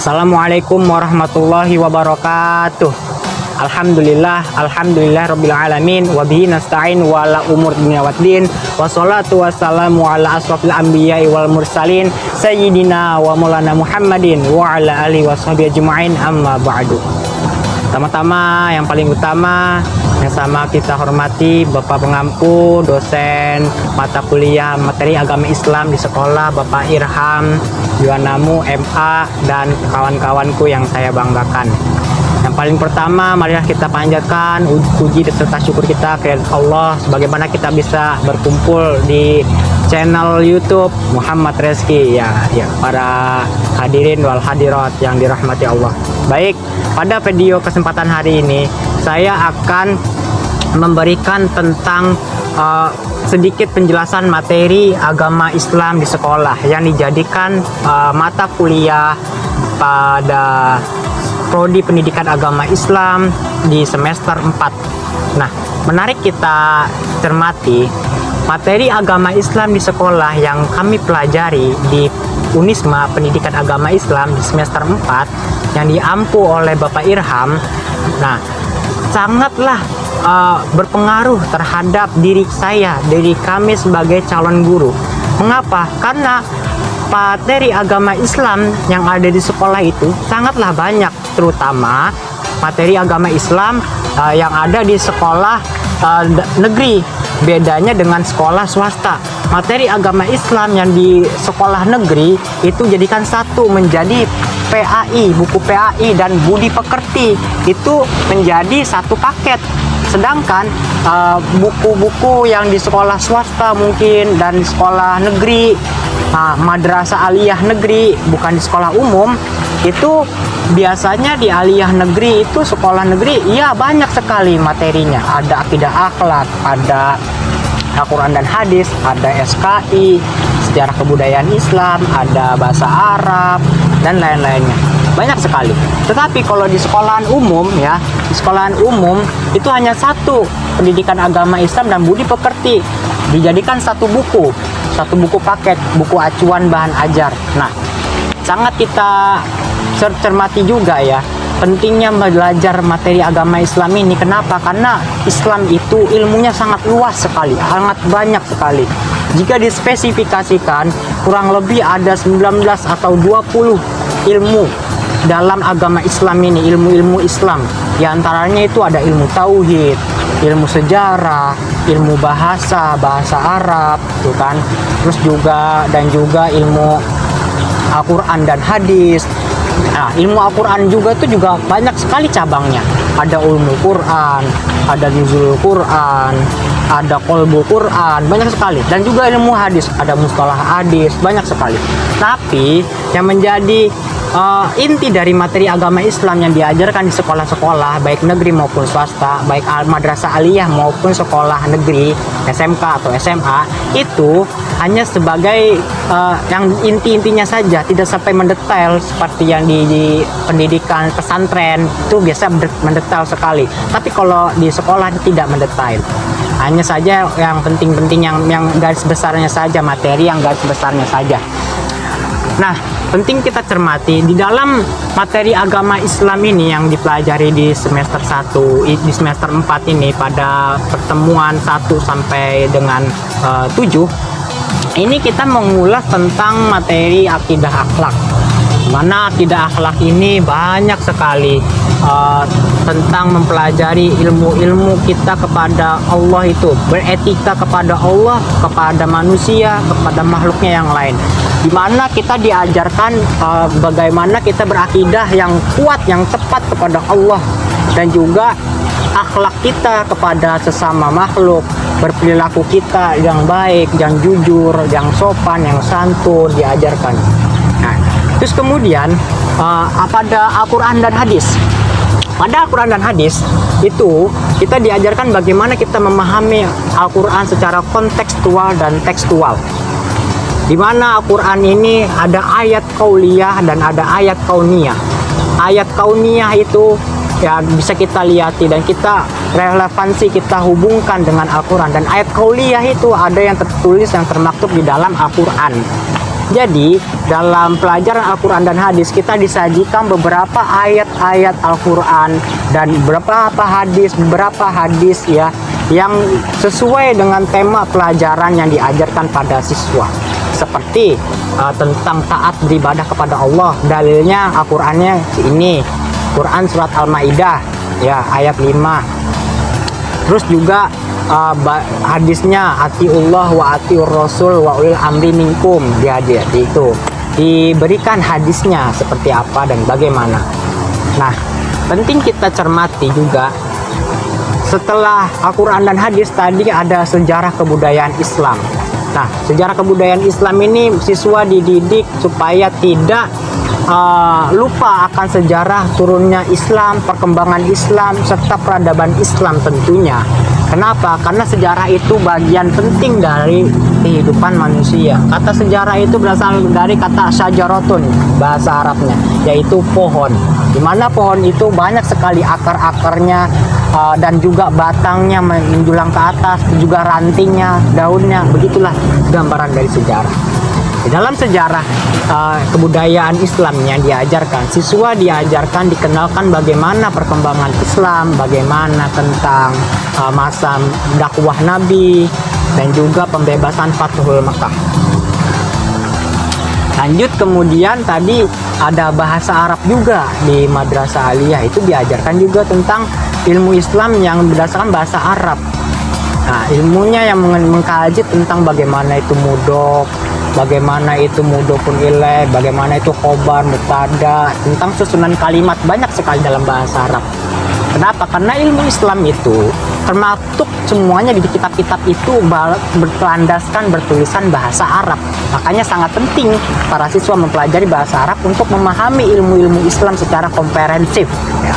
Assalamualaikum warahmatullahi wabarakatuh. Alhamdulillah rabbil alamin wa bihi nasta'in wa ala umur dunya waddin wassalatu wassalamu ala asrofil anbiya'i wal mursalin sayyidina wa maulana Muhammadin wa ala alihi washabihi ajma'in, amma ba'du. Pertama-tama yang paling utama yang sama kita hormati Bapak pengampu dosen mata kuliah materi agama Islam di sekolah, Bapak Irham Yuanamu MA, dan kawan-kawanku yang saya banggakan. Yang paling pertama, marilah kita panjatkan puji serta syukur kita ke Allah sebagaimana kita bisa berkumpul di channel YouTube Muhammad Rezki ya para hadirin wal hadirat yang dirahmati Allah. Baik, pada video kesempatan hari ini saya akan memberikan tentang sedikit penjelasan materi agama Islam di sekolah yang dijadikan mata kuliah pada Prodi Pendidikan Agama Islam di semester 4. Nah, menarik kita cermati materi agama Islam di sekolah yang kami pelajari di Unisma Pendidikan Agama Islam di semester 4 yang diampu oleh Bapak Irham. Nah, sangatlah berpengaruh terhadap diri kami sebagai calon guru. Mengapa? Karena materi agama Islam yang ada di sekolah itu sangatlah banyak, terutama materi agama Islam yang ada di sekolah negeri. Bedanya dengan sekolah swasta, materi agama Islam yang di sekolah negeri itu jadikan satu menjadi PAI, buku PAI dan budi pekerti itu menjadi satu paket. Sedangkan buku-buku yang di sekolah swasta mungkin dan di sekolah negeri, madrasah aliyah negeri, bukan di sekolah umum, itu biasanya di aliyah negeri itu sekolah negeri ya banyak sekali materinya. Ada akidah akhlak, ada Al-Quran dan hadis, ada SKI, sejarah kebudayaan Islam, ada bahasa Arab dan lain-lainnya. Banyak sekali. Tetapi kalau di sekolahan umum ya, di sekolahan umum itu hanya satu, pendidikan agama Islam dan budi pekerti, dijadikan satu buku paket, buku acuan bahan ajar. Nah, sangat kita cermati juga ya pentingnya belajar materi agama Islam ini. Kenapa? Karena Islam itu ilmunya sangat luas sekali, sangat banyak sekali. Jika dispesifikasikan kurang lebih ada 19 atau 20 ilmu dalam agama Islam ini, ilmu-ilmu Islam. Di antaranya itu ada ilmu tauhid, ilmu sejarah, ilmu bahasa Arab, tuh kan. Terus juga ilmu Al-Quran dan hadis. Nah, ilmu Al-Quran juga itu juga banyak sekali cabangnya. Ada ulumul Quran, ada nuzulul Quran, ada qalbul Quran, banyak sekali. Dan juga ilmu hadis, ada mustalah hadis, banyak sekali. Tapi yang menjadi inti dari materi agama Islam yang diajarkan di sekolah-sekolah baik negeri maupun swasta, baik madrasah aliyah maupun sekolah negeri SMK atau SMA, itu hanya sebagai yang inti-intinya saja, tidak sampai mendetail seperti yang di pendidikan pesantren itu biasa mendetail sekali. Tapi kalau di sekolah tidak mendetail, hanya saja yang penting-penting yang garis besarnya saja, materi yang garis besarnya saja. Nah, penting kita cermati di dalam materi agama Islam ini yang dipelajari di semester 1, di semester 4 ini pada pertemuan 1 sampai dengan 7. Ini kita mengulas tentang materi akidah akhlak. Mana akidah akhlak ini banyak sekali tentang mempelajari ilmu-ilmu kita kepada Allah, itu beretika kepada Allah, kepada manusia, kepada makhluknya yang lain. Di mana kita diajarkan bagaimana kita berakidah yang kuat, yang tepat kepada Allah, dan juga akhlak kita kepada sesama makhluk, berperilaku kita yang baik, yang jujur, yang sopan, yang santun diajarkan. Nah, terus kemudian pada Al-Quran dan hadis. Pada Al-Quran dan hadis itu kita diajarkan bagaimana kita memahami Al-Quran secara kontekstual dan tekstual. Di mana Al-Quran ini ada ayat qauliyah dan ada ayat kauniyah. Ayat kauniyah itu ya bisa kita lihati dan kita relevansi kita hubungkan dengan Al-Quran, dan ayat qauliyah itu ada yang tertulis, yang termaktub di dalam Al-Quran. Jadi dalam pelajaran Al-Quran dan hadis kita disajikan beberapa ayat-ayat Al-Quran dan beberapa hadis ya yang sesuai dengan tema pelajaran yang diajarkan pada siswa. Seperti tentang taat beribadah kepada Allah. Dalilnya Al-Qur'annya ini. Quran surat Al-Maidah ya ayat 5. Terus juga hadisnya atiullah wa atiur rasul wa ulil amri minkum. Dia itu diberikan hadisnya seperti apa dan bagaimana. Nah, penting kita cermati juga setelah Al-Quran dan hadis tadi ada sejarah kebudayaan Islam. Nah, sejarah kebudayaan Islam ini siswa dididik supaya tidak lupa akan sejarah turunnya Islam, perkembangan Islam, serta peradaban Islam tentunya. Kenapa? Karena sejarah itu bagian penting dari kehidupan manusia. Kata sejarah itu berasal dari kata syajaratun, bahasa Arabnya, yaitu pohon. Di mana pohon itu banyak sekali akar-akarnya dan juga batangnya menjulang ke atas, juga rantingnya, daunnya. Begitulah gambaran dari sejarah. Di dalam sejarah kebudayaan Islam yang diajarkan, siswa diajarkan dikenalkan bagaimana perkembangan Islam, bagaimana tentang masa dakwah Nabi, dan juga pembebasan Fathul Makkah. Lanjut kemudian tadi ada bahasa Arab juga di Madrasah Aliyah, itu diajarkan juga tentang ilmu Islam yang berdasarkan bahasa Arab. Nah, ilmunya yang mengkaji tentang bagaimana itu mudhaf, bagaimana itu mudhofun ilaih, bagaimana itu khobar, mubtada, tentang susunan kalimat, banyak sekali dalam bahasa Arab. Kenapa? Karena ilmu Islam itu termasuk semuanya di kitab-kitab itu berlandaskan bertulisan bahasa Arab. Makanya sangat penting para siswa mempelajari bahasa Arab untuk memahami ilmu-ilmu Islam secara komprehensif. Ya.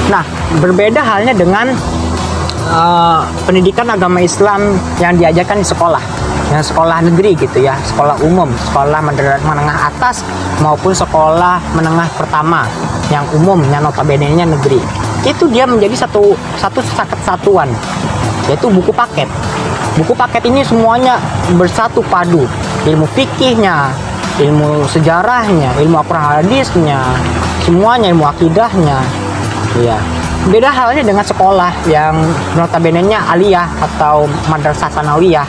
Nah, berbeda halnya dengan pendidikan agama Islam yang diajarkan di sekolah, yang sekolah negeri gitu ya, sekolah umum, sekolah menengah atas maupun sekolah menengah pertama yang umum, yang notabene-nya negeri. Itu dia menjadi satu satuan, yaitu buku paket. Buku paket ini semuanya bersatu padu, ilmu fikihnya, ilmu sejarahnya, ilmu Al-Quran hadisnya, semuanya, ilmu akidahnya. Ya. Beda halnya dengan sekolah yang notabene-nya aliyah atau madrasah sanawiyah,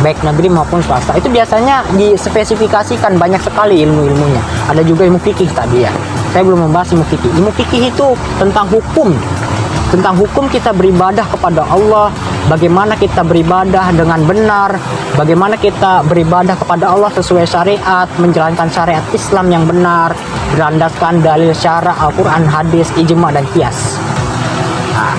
baik negeri maupun swasta. Itu biasanya dispesifikasikan banyak sekali ilmu-ilmunya. Ada juga ilmu fikih tadi ya. Saya belum membahas ilmu fikih. Ilmu fikih itu tentang hukum. Tentang hukum kita beribadah kepada Allah, bagaimana kita beribadah dengan benar, bagaimana kita beribadah kepada Allah sesuai syariat, menjalankan syariat Islam yang benar, berlandaskan dalil syara Al-Quran, hadis, ijma, dan qiyas. Nah,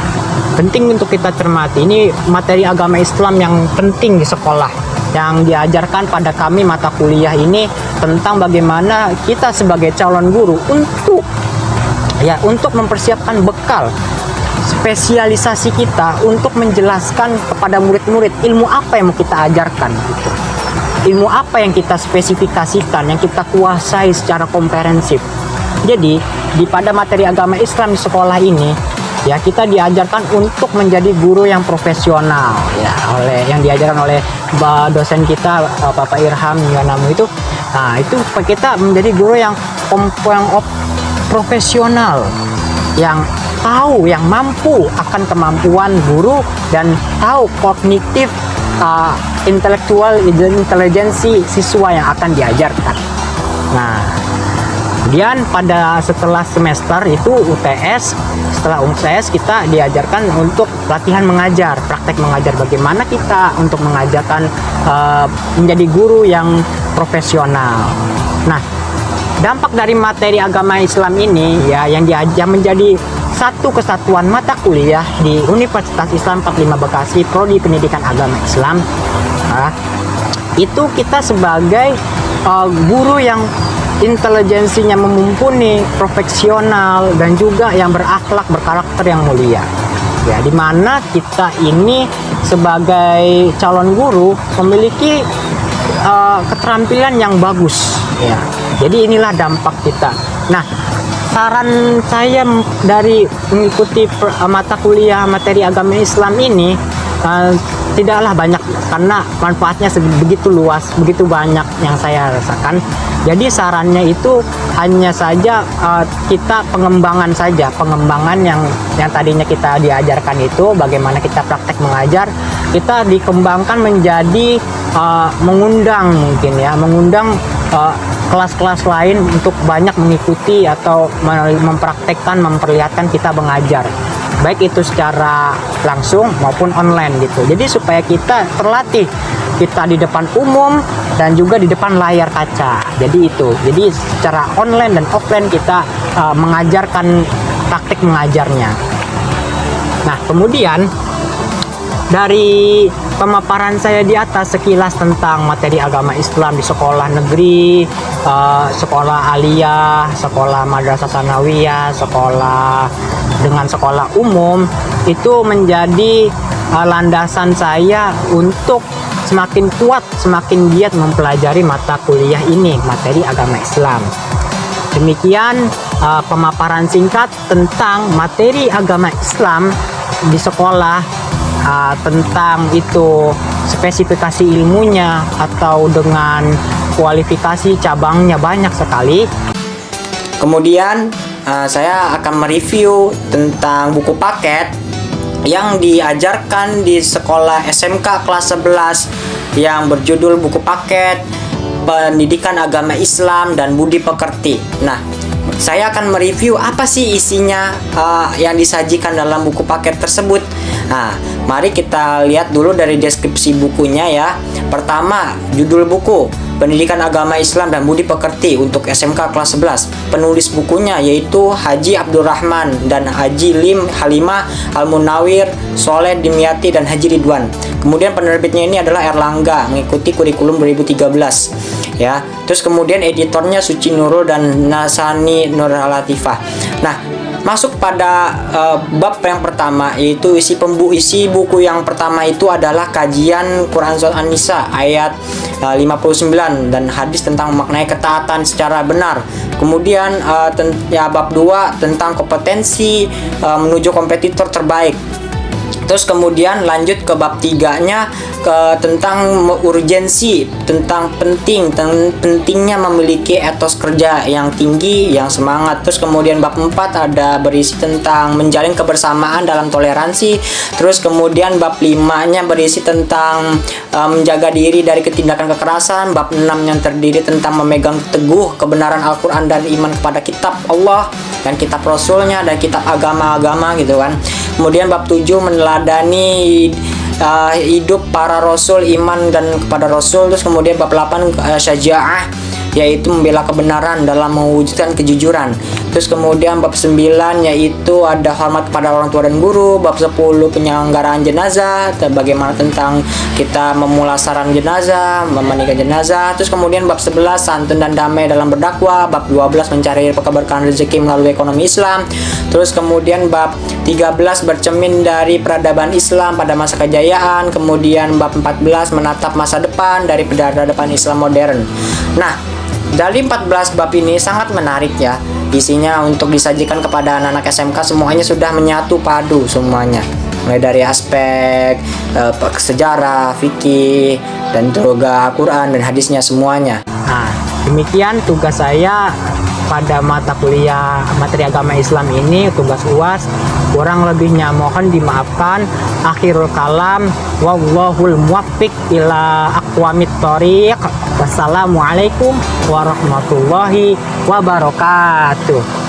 penting untuk kita cermati. Ini materi agama Islam yang penting di sekolah, yang diajarkan pada kami mata kuliah ini tentang bagaimana kita sebagai calon guru untuk mempersiapkan bekal spesialisasi kita untuk menjelaskan kepada murid-murid ilmu apa yang mau kita ajarkan gitu. Ilmu apa yang kita spesifikasikan, yang kita kuasai secara komprehensif. Jadi pada materi agama Islam di sekolah ini ya, kita diajarkan untuk menjadi guru yang profesional ya, yang diajarkan oleh dosen kita Bapak Irham Yanamu itu. Nah, itu kita menjadi guru yang profesional, yang tahu, yang mampu akan kemampuan guru dan tahu kognitif intelektual intelijensi siswa yang akan diajarkan. Nah, kemudian setelah semester itu UTS, setelah UTS kita diajarkan untuk latihan mengajar, praktek mengajar, bagaimana kita untuk mengajarkan menjadi guru yang profesional. Nah, dampak dari materi agama Islam ini ya, yang menjadi satu kesatuan mata kuliah di Universitas Islam 45 Bekasi, Prodi Pendidikan Agama Islam. Itu kita sebagai guru yang intelijensinya mumpuni, profesional, dan juga yang berakhlak, berkarakter yang mulia. Ya, dimana kita ini sebagai calon guru memiliki keterampilan yang bagus. Ya, jadi inilah dampak kita. Nah, saran saya dari mengikuti mata kuliah materi agama Islam ini, tidaklah banyak, karena manfaatnya begitu luas, begitu banyak yang saya rasakan. Jadi sarannya itu hanya saja kita pengembangan saja, pengembangan yang tadinya kita diajarkan itu bagaimana kita praktek mengajar, kita dikembangkan menjadi mengundang mungkin ya, mengundang kelas-kelas lain untuk banyak mengikuti atau mempraktekkan, memperlihatkan kita mengajar, baik itu secara langsung maupun online gitu. Jadi supaya kita terlatih, kita di depan umum dan juga di depan layar kaca. Jadi itu, jadi secara online dan offline kita mengajarkan praktik mengajarnya. Nah, kemudian dari pemaparan saya di atas sekilas tentang materi agama Islam di sekolah negeri, sekolah aliyah, sekolah madrasah sanawiyah, sekolah dengan sekolah umum, itu menjadi landasan saya untuk semakin kuat, semakin giat mempelajari mata kuliah ini, materi agama Islam. Demikian pemaparan singkat tentang materi agama Islam di sekolah, tentang itu spesifikasi ilmunya atau dengan kualifikasi cabangnya banyak sekali. Kemudian saya akan mereview tentang buku paket yang diajarkan di sekolah SMK kelas 11 yang berjudul buku paket Pendidikan Agama Islam dan Budi Pekerti. Nah, saya akan mereview apa sih isinya yang disajikan dalam buku paket tersebut. Nah, mari kita lihat dulu dari deskripsi bukunya ya. Pertama, judul buku Pendidikan Agama Islam dan Budi Pekerti untuk SMK kelas 11. Penulis bukunya yaitu Haji Abdurrahman dan Haji Lim Halimah Al-Munawir, Soleh Dimyati dan Haji Ridwan. Kemudian penerbitnya ini adalah Erlangga, mengikuti kurikulum 2013 ya. Terus kemudian editornya Suci Nurul dan Nasani Nur Latifah. Nah, masuk pada bab yang pertama, yaitu isi buku yang pertama itu adalah kajian Quran Surat An-Nisa ayat 59 dan hadis tentang maknai ketaatan secara benar. Kemudian bab 2 tentang kompetensi menuju kompetitor terbaik. Terus kemudian lanjut ke bab 3-nya tentang urgensi, tentang pentingnya memiliki etos kerja yang tinggi, yang semangat. Terus kemudian bab 4 ada berisi tentang menjalin kebersamaan dalam toleransi. Terus kemudian bab 5-nya berisi tentang menjaga diri dari ketindakan kekerasan. Bab 6 yang terdiri tentang memegang teguh kebenaran Al-Quran dan iman kepada kitab Allah dan kitab Rasulnya dan kitab agama-agama gitu kan. Kemudian bab 7 meneladani hidup para rasul, iman dan kepada rasul. Terus kemudian bab 8 syaja'ah, yaitu membela kebenaran dalam mewujudkan kejujuran. Terus kemudian bab 9 yaitu ada hormat kepada orang tua dan guru. Bab 10 penyelenggaraan jenazah, bagaimana tentang kita memulasaran jenazah, memandikan jenazah. Terus kemudian bab 11 santun dan damai dalam berdakwah. Bab 12 mencari keberkahan rezeki melalui ekonomi Islam. Terus kemudian bab 13 bercermin dari peradaban Islam pada masa kejayaan. Kemudian bab 14 menatap masa depan dari peradaban Islam modern. Nah, dari 14 bab ini sangat menarik ya. Isinya untuk disajikan kepada anak-anak SMK semuanya sudah menyatu padu semuanya. Mulai dari aspek sejarah, fikih, dan juga Al-Quran dan hadisnya semuanya. Nah, demikian tugas saya pada mata kuliah materi agama Islam ini, tugas UAS. Kurang lebihnya mohon dimaafkan. Akhirul kalam, wallahul muwaffiq ila aqwamit thoriq. Wassalamualaikum warahmatullahi wabarakatuh.